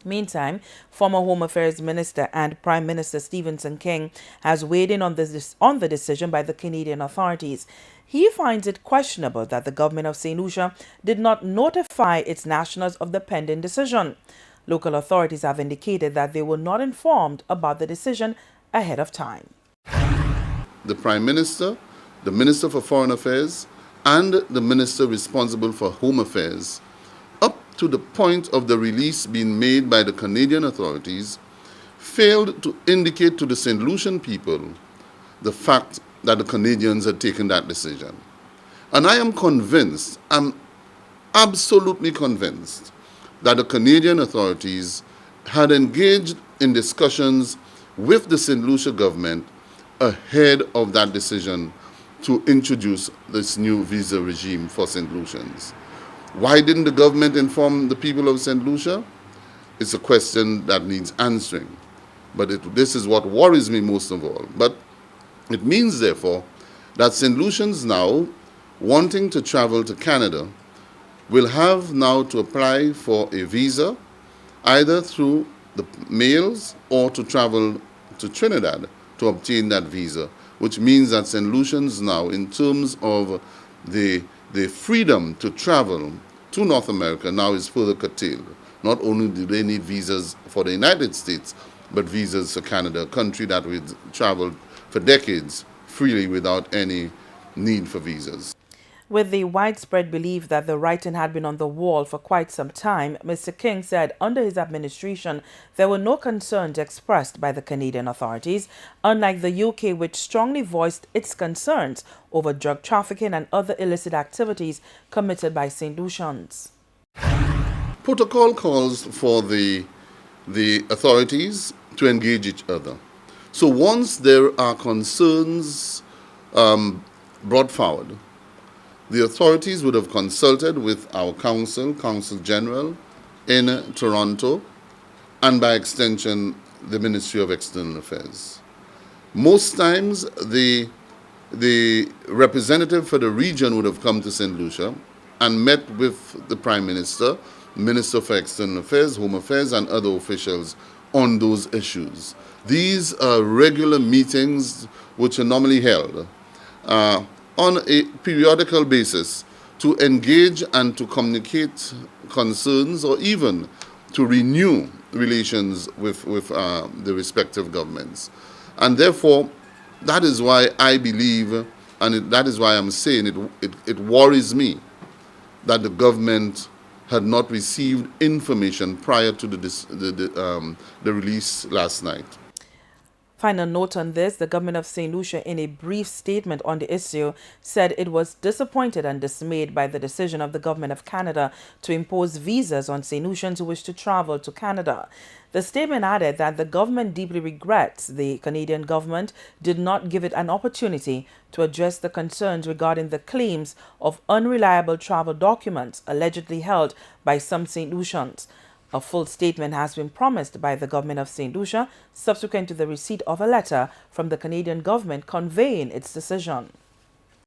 Meantime, former Home Affairs Minister and Prime Minister Stephenson King has weighed in on the decision by the Canadian authorities. He finds it questionable that the government of St. Lucia did not notify its nationals of the pending decision. Local authorities have indicated that they were not informed about the decision ahead of time. The Prime Minister, the Minister for Foreign Affairs, and the Minister responsible for Home Affairs, up to the point of the release being made by the Canadian authorities, failed to indicate to the St. Lucian people the fact that the Canadians had taken that decision. And I am convinced, I'm absolutely convinced, that the Canadian authorities had engaged in discussions with the St. Lucia government ahead of that decision to introduce this new visa regime for St. Lucians. Why didn't the government inform the people of St. Lucia? It's a question that needs answering. But this is what worries me most of all. But it means, therefore, that St. Lucians now, wanting to travel to Canada, will have now to apply for a visa, either through the mails or to travel to Trinidad to obtain that visa, which means that St. Lucians now, in terms of the freedom to travel to North America, now is further curtailed. Not only do they need visas for the United States, but visas for Canada, a country that we've traveled for decades freely without any need for visas. With the widespread belief that the writing had been on the wall for quite some time, Mr. King said under his administration there were no concerns expressed by the Canadian authorities, unlike the UK, which strongly voiced its concerns over drug trafficking and other illicit activities committed by St. Lucians. Protocol calls for the authorities to engage each other. So once there are concerns brought forward, the authorities would have consulted with our Consul General in Toronto, and by extension, the Ministry of External Affairs. Most times, the representative for the region would have come to St. Lucia and met with the Prime Minister, Minister for External Affairs, Home Affairs, and other officials on those issues. These are regular meetings which are normally held on a periodical basis to engage and to communicate concerns or even to renew relations with the respective governments. And therefore, that is why I believe, and that is why I'm saying it worries me that the government had not received information prior to the release last night. Final note on this, the government of St. Lucia, in a brief statement on the issue, said it was disappointed and dismayed by the decision of the government of Canada to impose visas on St. Lucians who wish to travel to Canada. The statement added that the government deeply regrets the Canadian government did not give it an opportunity to address the concerns regarding the claims of unreliable travel documents allegedly held by some St. Lucians. A full statement has been promised by the government of St. Lucia subsequent to the receipt of a letter from the Canadian government conveying its decision.